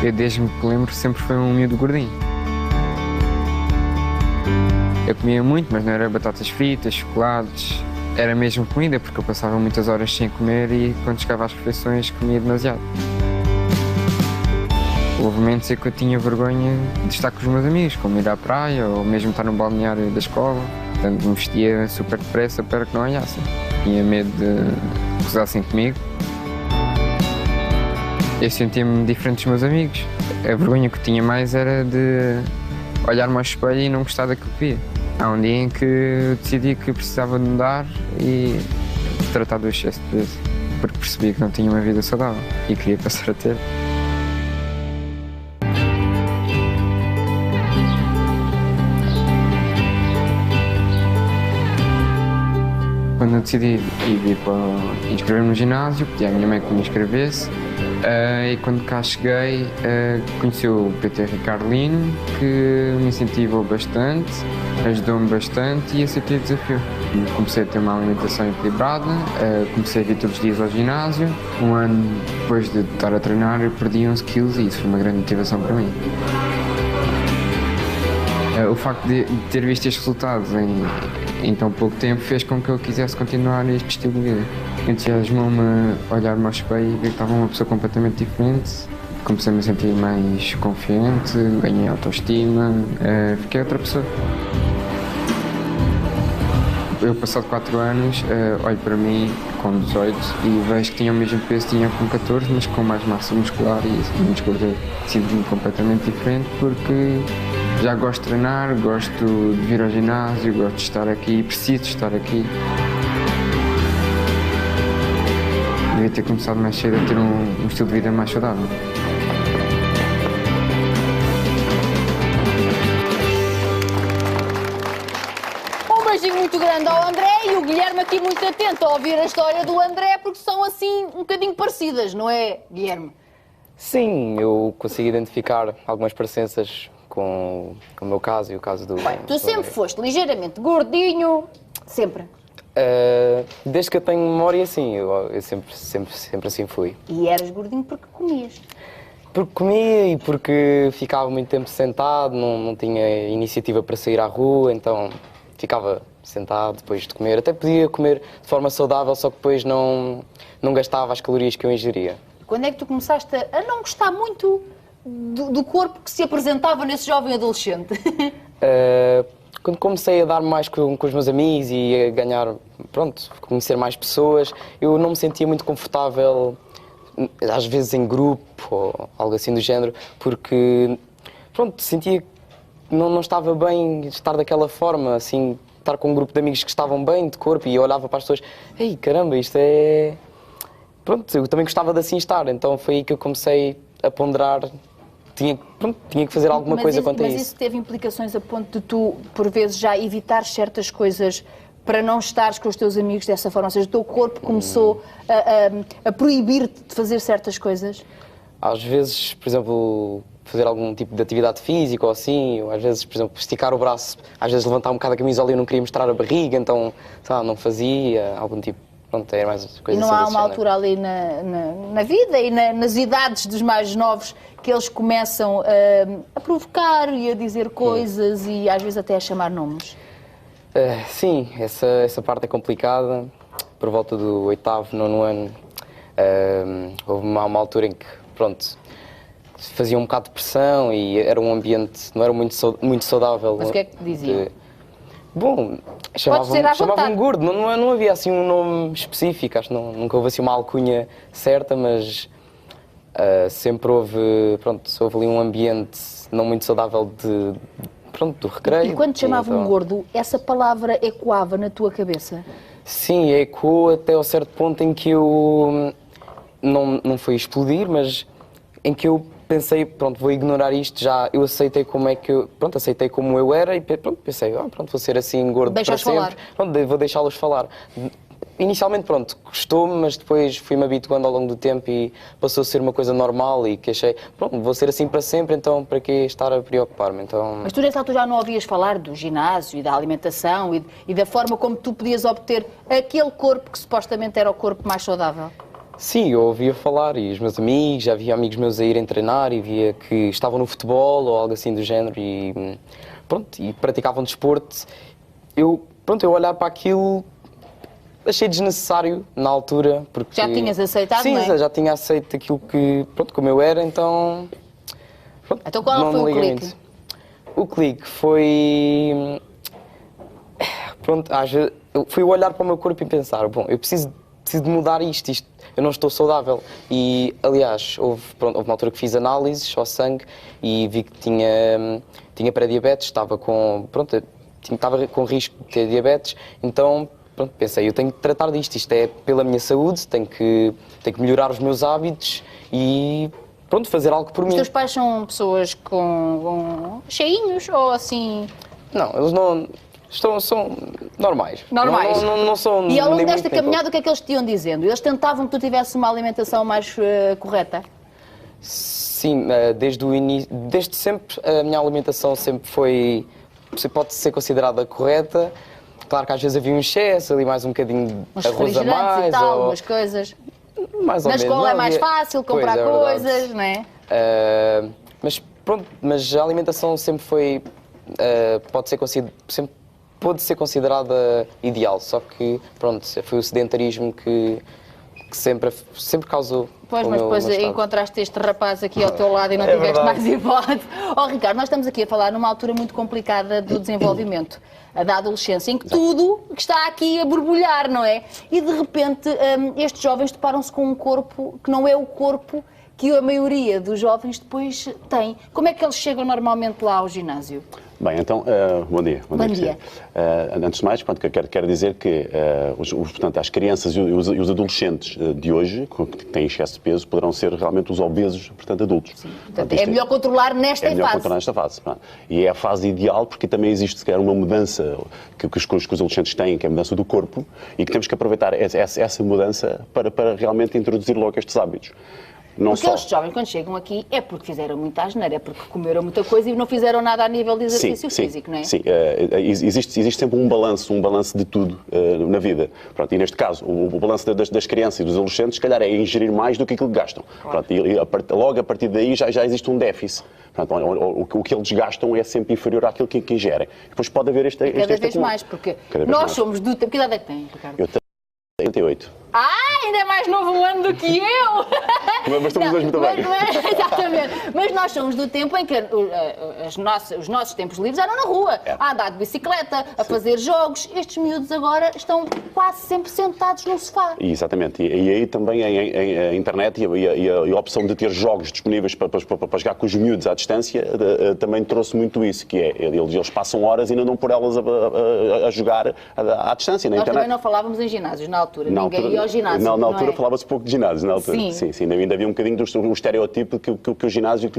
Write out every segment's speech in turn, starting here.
Eu, desde que lembro, sempre fui um miúdo gordinho. Eu comia muito, mas não era batatas fritas, chocolates. Era mesmo comida, porque eu passava muitas horas sem comer e quando chegava às refeições comia demasiado. Houve momentos em que eu tinha vergonha de estar com os meus amigos, como ir à praia ou mesmo estar no balneário da escola. Portanto, me vestia super depressa para que não olhassem. Tinha medo de gozassem comigo. Eu sentia-me diferente dos meus amigos. A vergonha que eu tinha mais era de olhar-me ao espelho e não gostar daquilo que via. Há um dia em que eu decidi que precisava de mudar e tratar do excesso de peso, porque percebi que não tinha uma vida saudável e queria passar a ter. Quando eu decidi ir para inscrever-me no ginásio, pedi à minha mãe que me inscrevesse. E quando cá cheguei, conheci o PT Ricardo Lino, que me incentivou bastante, ajudou-me bastante e aceitei o desafio. Comecei a ter uma alimentação equilibrada, comecei a vir todos os dias ao ginásio. Um ano depois de estar a treinar, eu perdi 11 quilos e isso foi uma grande motivação para mim. O facto de ter visto estes resultados em tão pouco tempo fez com que eu quisesse continuar este estilo de vida. Entusiasmou-me olhar-me ao espelho e ver que estava uma pessoa completamente diferente. Comecei a me sentir mais confiante, ganhei autoestima, fiquei outra pessoa. Eu, passado 4 anos, olho para mim com 18 e vejo que tinha o mesmo peso que tinha com 14, mas com mais massa muscular e menos gordura. Sinto-me completamente diferente porque já gosto de treinar, gosto de vir ao ginásio, gosto de estar aqui, preciso de estar aqui. Devia ter começado mais cedo a ter um estilo de vida mais saudável. Um beijinho muito grande ao André e o Guilherme aqui muito atento a ouvir a história do André, porque são assim um bocadinho parecidas, não é, Guilherme? Sim, eu consegui identificar algumas parecenças com o meu caso e o caso do... Bem, tu sempre foste ligeiramente gordinho, sempre. Desde que eu tenho memória, sim, eu sempre assim fui. E eras gordinho porque comias. Porque comia e porque ficava muito tempo sentado, não tinha iniciativa para sair à rua, então ficava sentado depois de comer. Até podia comer de forma saudável, só que depois não gastava as calorias que eu ingeria. Quando é que tu começaste a não gostar muito do corpo que se apresentava nesse jovem adolescente? Quando comecei a dar mais com os meus amigos e a ganhar, pronto, conhecer mais pessoas, eu não me sentia muito confortável, às vezes em grupo ou algo assim do género, porque, pronto, sentia que não estava bem estar daquela forma, assim, estar com um grupo de amigos que estavam bem de corpo e eu olhava para as pessoas, ei, caramba, isto é... Pronto, eu também gostava de assim estar, então foi aí que eu comecei a ponderar. Tinha que fazer alguma coisa quanto a isso. Mas isso teve implicações a ponto de tu, por vezes, já evitar certas coisas para não estares com os teus amigos dessa forma? Ou seja, o teu corpo começou a proibir-te de fazer certas coisas? Às vezes, por exemplo, fazer algum tipo de atividade física ou assim, ou às vezes, por exemplo, esticar o braço, às vezes levantar um bocado a camisola e eu não queria mostrar a barriga, então, sabe, não fazia, algum tipo. Pronto, era mais coisa. E não há uma altura ali na vida e nas idades dos mais novos que eles começam a provocar e a dizer coisas e às vezes até a chamar nomes? Sim, essa parte é complicada. Por volta do 8º, 9º ano, houve uma altura em que, pronto, fazia um bocado de pressão e era um ambiente, não era muito saudável. Mas o que é que te diziam? Bom, chamavam-me gordo, não havia assim um nome específico, acho que nunca houve assim uma alcunha certa, mas sempre houve ali um ambiente não muito saudável do recreio. E quando te chamavam gordo, essa palavra ecoava na tua cabeça? Sim, ecoou até ao certo ponto em que eu, não foi explodir, mas em que eu pensei, pronto, vou ignorar isto já, eu aceitei como é que eu, pronto, aceitei como eu era e pronto, pensei, pronto, vou ser assim gordo para sempre, pronto, vou deixá-los falar. Inicialmente, pronto, gostou-me, mas depois fui-me habituando ao longo do tempo e passou a ser uma coisa normal e que achei, pronto, vou ser assim para sempre, então para que estar a preocupar-me? Então... Mas tu nessa altura já não ouvias falar do ginásio e da alimentação e da forma como tu podias obter aquele corpo que supostamente era o corpo mais saudável? Sim, eu ouvia falar e os meus amigos, já via amigos meus a irem treinar e via que estavam no futebol ou algo assim do género e pronto, e praticavam desporto. Eu olhar para aquilo achei desnecessário na altura, porque... Já tinhas aceitado, sim, não é? Já tinha aceito aquilo que, pronto, como eu era, então... Pronto, Então qual foi o liguei clique? muito. O clique foi... Pronto, eu fui olhar para o meu corpo e pensar, bom, eu preciso de mudar isto, eu não estou saudável. E, aliás, houve uma altura que fiz análises ao sangue e vi que tinha pré-diabetes, estava com risco de ter diabetes, então pronto, pensei, eu tenho que tratar disto, isto é pela minha saúde, tenho que melhorar os meus hábitos e pronto, fazer algo por mim. Os teus pais são pessoas com cheinhos ou assim? Não, eles não... São normais. Normais. Não são. E ao longo nem desta muito nem caminhada, o que é que eles te iam dizendo? Eles tentavam que tu tivesses uma alimentação mais correta? Sim, desde o início, desde sempre, a minha alimentação sempre foi, pode ser considerada correta. Claro que às vezes havia um excesso, ali mais um bocadinho Uns de arroz a refrigerantes mais. e tal, umas coisas. Mais ou Na menos. escola é Não, mais havia- fácil comprar Pois, é verdade. coisas, não é? Mas pronto, mas a alimentação sempre foi, sempre pode ser considerada ideal, só que pronto, foi o sedentarismo que sempre causou. Pois, o mas meu depois estado. encontraste este rapaz aqui ao teu lado e não É tiveste verdade. mais hipótese. Oh, Ricardo, nós estamos aqui a falar numa altura muito complicada do desenvolvimento, a da adolescência, em que tudo está aqui a borbulhar, não é? E de repente estes jovens deparam-se com um corpo que não é o corpo que a maioria dos jovens depois tem. Como é que eles chegam normalmente lá ao ginásio? Bem, então, bom dia. Bom dia. Cristina. Antes de mais, pronto, quero dizer que portanto, as crianças e os adolescentes de hoje, que têm excesso de peso, poderão ser realmente os obesos, portanto, adultos. Portanto, é melhor controlar nesta melhor fase. controlar nesta fase. Pronto. E é a fase ideal porque também existe, se calhar, uma mudança que os adolescentes têm, que é a mudança do corpo, e que temos que aproveitar essa mudança para realmente introduzir logo estes hábitos. Não Porque só. estes jovens, quando chegam aqui, é porque fizeram muita asneira, é porque comeram muita coisa e não fizeram nada a nível de exercício físico, não é? Sim, existe sempre um balanço de tudo na vida. Pronto, e neste caso, o balanço das crianças e dos adolescentes, se calhar, é ingerir mais do que aquilo que gastam. Claro. Pronto, logo a partir daí já existe um déficit. Pronto, o que eles gastam é sempre inferior àquilo que ingerem. Depois pode haver este Cada vez acúmulo. mais, porque Cada vez nós mais. somos do tempo. Que idade é que tem, Ricardo? Eu tenho 88. Ainda é mais novo um ano do que eu! Mas estamos dois muito bem. Exatamente. Mas nós somos do tempo em que os nossos tempos livres eram na rua, a andar de bicicleta, a fazer jogos. Estes miúdos agora estão quase sempre sentados no sofá. Exatamente. E aí também a internet e a opção de ter jogos disponíveis para jogar com os miúdos à distância também trouxe muito isso, que é, eles passam horas e não dão por elas a jogar à distância na Nós internet. também não falávamos em ginásios na altura. Na Ninguém altura- ia ao ginásio. Na não altura é? falava-se pouco de ginásio, na altura. Sim. Sim, ainda havia um bocadinho do estereótipo que o ginásio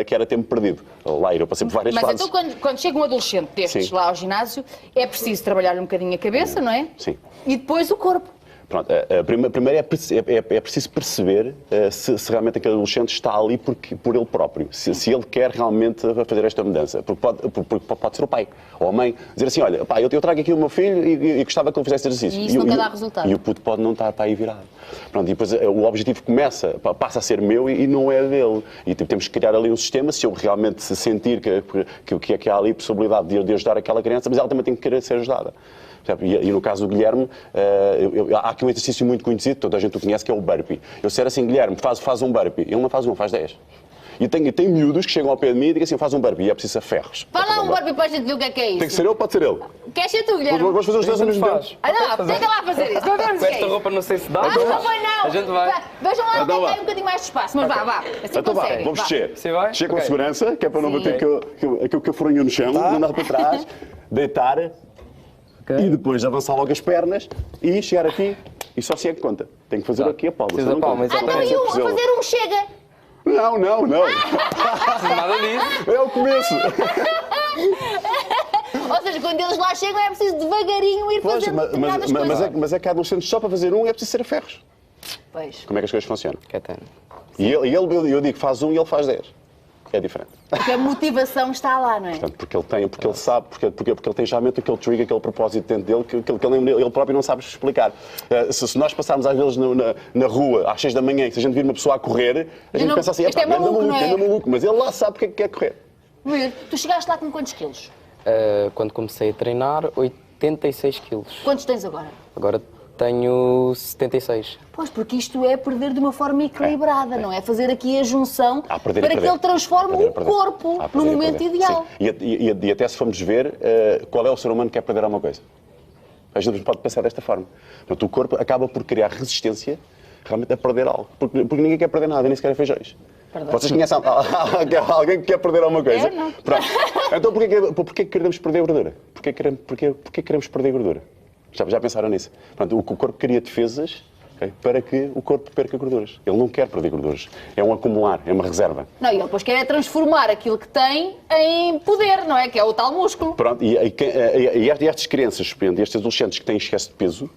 que era tempo perdido. Lá eu passei por várias Mas fases. então, quando chega um adolescente destes Sim. lá ao ginásio, é preciso trabalhar um bocadinho a cabeça, não é? Sim. E depois o corpo. Pronto, primeiro é preciso perceber se realmente aquele adolescente está ali por ele próprio, se ele quer realmente fazer esta mudança. Porque pode ser o pai ou a mãe dizer assim, olha, pá, eu trago aqui o meu filho e gostava que ele fizesse exercício. E isso nunca dá resultado. E o puto pode não estar para aí virado. Pronto, e depois o objetivo passa a ser meu e não é dele. E temos que criar ali um sistema, se eu realmente sentir que há ali possibilidade de ajudar aquela criança, mas ela também tem que querer ser ajudada. E no caso do Guilherme, há aqui um exercício muito conhecido, toda a gente o conhece, que é o burpee. Eu disser assim, Guilherme, faz um burpee. Ele não faz um, faz 10. E tem miúdos que chegam ao pé de mim e dizem assim, faz um burpee. E é preciso a ferros. Fala lá um burpee para a gente ver o que é isso. Tem que ser ele ou pode ser ele? Queres ser tu, Guilherme? Vamos fazer os dois ao mesmo tempo. faz. Não, tenta lá fazer isso. Não vemos o Com que é esta isso. roupa não sei se dá. Não foi não. A gente vai. Vejam lá Então onde é que vá. tem um bocadinho mais de espaço. Mas vá. Assim Então vá, conseguem. vamos vá. descer. Você vai? Descer com Ok. segurança, que é para não Sim. bater aquilo que eu furinho no chão, não andar para trás, deitar e depois avançar logo as pernas e chegar aqui. E só assim é que conta. Tem que fazer aqui a palma. Precisa senão da não palma, conta. Então e um, a fazer um chega. Não. Nada disso. É o começo. Ou seja, quando eles lá chegam é preciso devagarinho ir Pois, fazendo determinadas coisas. mas é que há adolescentes só para fazer um é preciso ser a ferros. Pois. Como é que as coisas funcionam? Catano. E eu digo faz um e ele faz 10. é diferente. Porque a motivação está lá, não é? Portanto, porque ele sabe, porque ele tem já realmente aquele trigger, aquele propósito dentro dele que ele próprio não sabe explicar. Se nós passarmos às vezes na rua às 6 da manhã e se a gente vir uma pessoa a correr, a gente pensa assim, é maluco, não é? anda maluco, mas ele lá sabe porque é que quer correr. Tu chegaste lá com quantos quilos? Quando comecei a treinar, 86 quilos. Quantos tens agora? Agora tenho 76. Pois, porque isto é perder de uma forma equilibrada, não é? Fazer aqui a junção para que ele transforme o corpo no momento ideal. E até se formos ver qual é o ser humano que quer perder alguma coisa. A gente pode pensar desta forma. Portanto, o corpo acaba por criar resistência realmente a perder algo. Porque ninguém quer perder nada, nem sequer feijões. Perdão. Vocês conhecem alguém que quer perder alguma coisa? Eu não. Pronto. Então porquê que queremos perder gordura? Porquê que queremos perder gordura? Já pensaram nisso? Pronto, o corpo cria defesas, okay, para que o corpo perca gorduras. Ele não quer perder gorduras. É um acumular, é uma reserva. Não, e ele depois quer é transformar aquilo que tem em poder, não é? Que é o tal músculo. Pronto, e estas crianças, estes adolescentes que têm excesso de peso,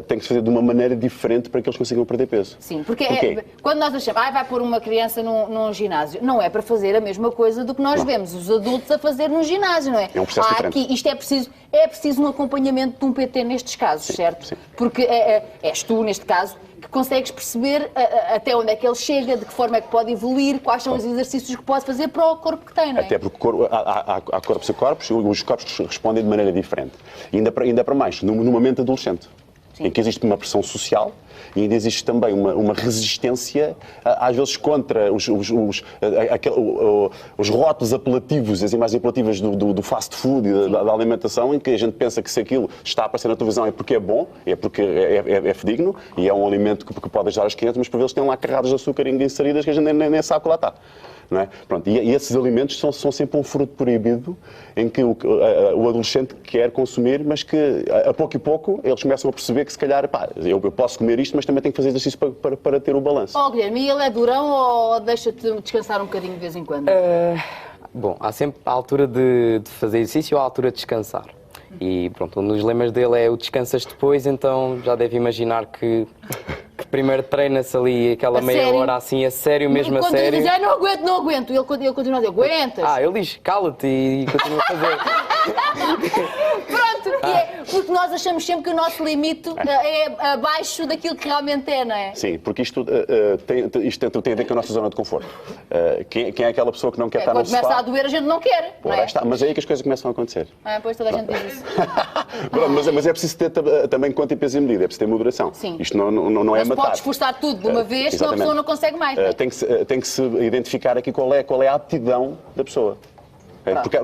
têm que se fazer de uma maneira diferente para que eles consigam perder peso. Sim, porque quando nós achamos, vai pôr uma criança num ginásio, não é para fazer a mesma coisa do que nós vemos os adultos a fazer no ginásio, não é? É um processo diferente. Aqui, isto é preciso um acompanhamento de um PT nestes casos, Sim, certo? sim. Porque és tu, neste caso, que consegues perceber até onde é que ele chega, de que forma é que pode evoluir, quais são os exercícios que pode fazer para o corpo que tem, não é? Até porque há corpos a corpos, os corpos respondem de maneira diferente. E ainda para mais, no momento adolescente, em que existe uma pressão social e ainda existe também uma resistência, às vezes, contra os rótulos apelativos, as imagens apelativas do fast food e da alimentação, em que a gente pensa que se aquilo está a aparecer na televisão é porque é bom, é porque é fidedigno e é um alimento que pode ajudar as crianças, mas por vezes tem lá carradas de açúcar inseridas que a gente nem sabe que lá está. Não é? Pronto, e esses alimentos são sempre um fruto proibido em que o adolescente quer consumir, mas que a pouco e pouco eles começam a perceber que se calhar eu posso comer isto, mas também tenho que fazer exercício para ter o balanço. Guilherme, e ele é durão ou deixa-te descansar um bocadinho de vez em quando? Bom, há sempre a altura de fazer exercício e a altura de descansar. E pronto, um dos lemas dele é o descansas depois, então já deve imaginar que primeiro treina-se ali aquela meia hora assim, a sério, mesmo a sério. Quando ele diz, não aguento, ele continua a dizer, aguentas? Ele diz, cala-te e continua a fazer. Pronto, porque nós achamos sempre que o nosso limite é abaixo daquilo que realmente é, não é? Sim, porque isto tem a ver com a nossa zona de conforto. Quem é aquela pessoa que não quer estar no sofá? Quando começa a doer, a gente não quer, não é? Mas é aí que as coisas começam a acontecer. Pois toda a gente diz isso. Pronto, mas é preciso ter também conta e peso e medida, é preciso ter moderação. Sim. Isto não é matar. Pode esforçar tudo de uma vez, senão a pessoa não consegue mais. Não é? Tem que se identificar aqui qual é a aptidão da pessoa.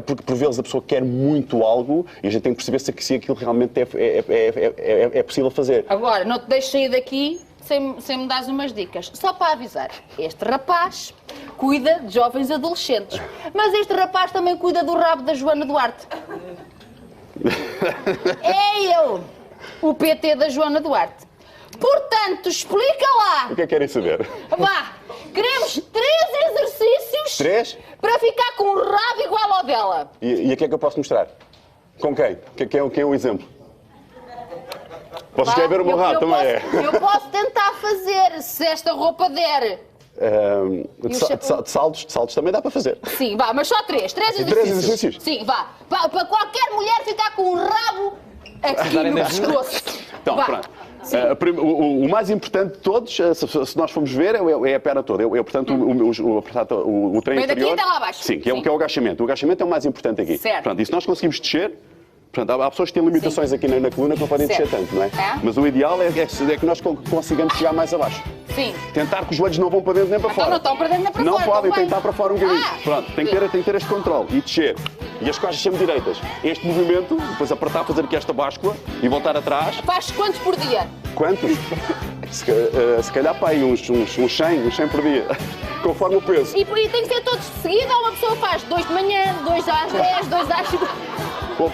Porque por vezes a pessoa quer muito algo e a gente tem que perceber se aquilo realmente é possível fazer. Agora, não te deixes sair daqui sem me dares umas dicas. Só para avisar, este rapaz cuida de jovens adolescentes, mas este rapaz também cuida do rabo da Joana Duarte. É ele, o PT da Joana Duarte. Portanto, explica lá. O que é que querem saber? Vá, queremos 3 exercícios 3? Para ficar com um rabo igual ao dela. E a que é que eu posso mostrar? Com quem? Quem é o exemplo? Posso escrever o meu rabo também? Eu posso tentar fazer, se esta roupa der. De saltos também dá para fazer. Sim, vá, mas só 3 exercícios. 3 exercícios? Sim, vá. Para qualquer mulher ficar com um rabo aqui no pescoço. Então, pronto. O mais importante de todos, se nós formos ver, é a perna toda. Portanto, o treino daqui inferior. até lá abaixo. Sim, que é o agachamento. O agachamento é o mais importante aqui. Certo. Portanto, e se nós conseguimos descer, portanto, há pessoas que têm limitações aqui na coluna que não podem descer tanto, não é? Mas o ideal é que nós consigamos chegar mais abaixo. Sim. Tentar que os joelhos não vão para dentro nem para fora. Não estão para dentro nem para não fora. Não podem tentar para fora um bocadinho. Pronto, tem que ter este controle e descer. E as costas sempre direitas. Este movimento, depois apertar, fazer aqui esta báscula e voltar atrás. Faz quantos por dia? Quantos? Se calhar para aí uns 100 por dia. Conforme o peso. E tem que ser todos de seguida ou uma pessoa faz 2 de manhã, 2 às 10, 2 às 5?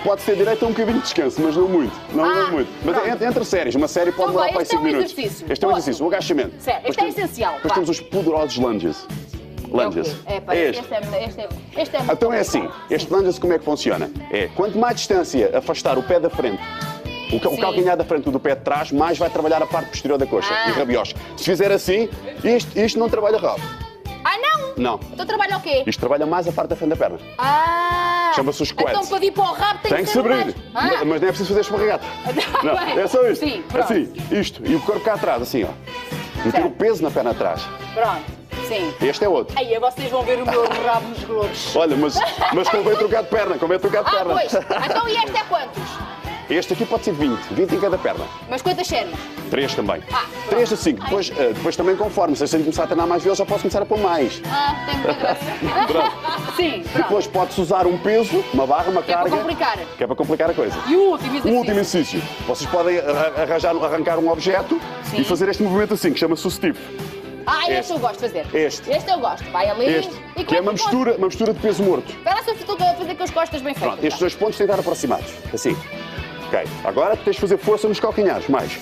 Pode ser direito a um bocadinho de descanso, mas não muito. Não muito. Mas entre séries, uma série pode demorar para aí 5 minutos. Este é um exercício, o agachamento. Certo, este é essencial. Depois temos os poderosos lunges. Este é então é assim, este lunges como é que funciona? Quanto mais distância afastar o pé da frente, o calcanhar da frente do pé de trás, mais vai trabalhar a parte posterior da coxa e rabiosca. Se fizer assim, isto não trabalha rabo. Ai, não! Não. Então trabalha o quê? Isto trabalha mais a parte da frente da perna. Ah! Chama-se o squat. Então para vir para o rabo Tem que se abrir. Ah. Mas não é preciso fazer esparregata. Não, Bem, é só isto. sim, pronto. Assim, isto. E o corpo cá atrás, assim, ó. Meter Certo. o peso na perna atrás. Pronto, sim. Este é outro. Aí vocês vão ver o meu rabo nos globos. Olha, mas convém trocar de perna, convém trocar de perna. Pois. Então e este é quantos? Este aqui pode ser 20 em cada perna. Mas quantas séries? 3 também. Ah, 3 a 5. Depois também conforme. Se eu começar a treinar mais vezes, já posso começar a pôr mais. Tem muita graça. Sim, pronto. Depois pode-se usar um peso, uma barra, uma Que é para carga. complicar. Que é para complicar a coisa. E o último exercício? O último exercício. Vocês podem arrancar um objeto Sim. e fazer este movimento assim, que chama-se o stiff. Este eu gosto de fazer. Este. Este eu gosto. Vai ali. Este, E que é uma mistura de peso morto. Espera lá se eu estou a fazer com as costas bem feitas. Pronto, estes 2 pontos têm de estar aproximados. Assim. Ok. Agora tu tens de fazer força nos calcanhares, mais.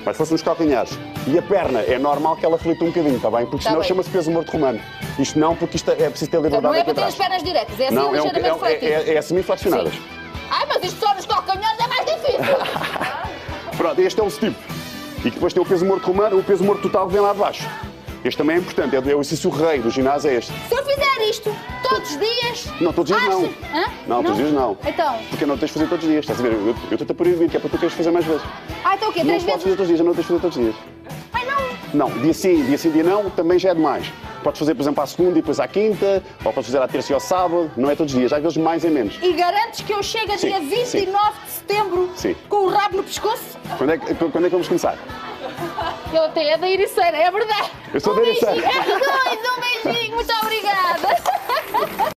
Mais força nos calcanhares. E a perna, é normal que ela flita um bocadinho, está bem? Porque Tá senão bem. chama-se peso morto romano. Isto não, porque isto é preciso ter Então, liberdade não é aqui para ter as atrás. pernas diretas, é assim Não, ligeiramente fletido. é semi-flexionadas. Sim. Ai, mas isto só nos calcanhares é mais difícil. Pronto, este é o stiff. E depois tem o peso morto romano, o peso morto total que vem lá de baixo. Este também é importante, é o exercício rei do ginásio, é este. Se eu fizer isto todos os dias... Não, todos os dias não. Hã? Não, todos os dias não. Então? Porque não tens de fazer todos os dias, estás a ver? Eu estou-te a proibir, que é para tu queres fazer mais vezes. Então o quê? Não 3 podes fazer vezes? todos os dias, não tens de fazer todos os dias. Ai, não. Não, dia sim, dia não, também já é demais. Podes fazer, por exemplo, à segunda e depois à quinta, ou podes fazer à terça e ao sábado, não é todos os dias, às vezes mais é menos. E garantes que eu chego a Sim, dia 29 sim. de setembro Sim. com o rabo no pescoço? Quando é que vamos começar? Eu até é da Ericeira, é verdade. Eu sou da Ericeira. Um beijinho, muito obrigada.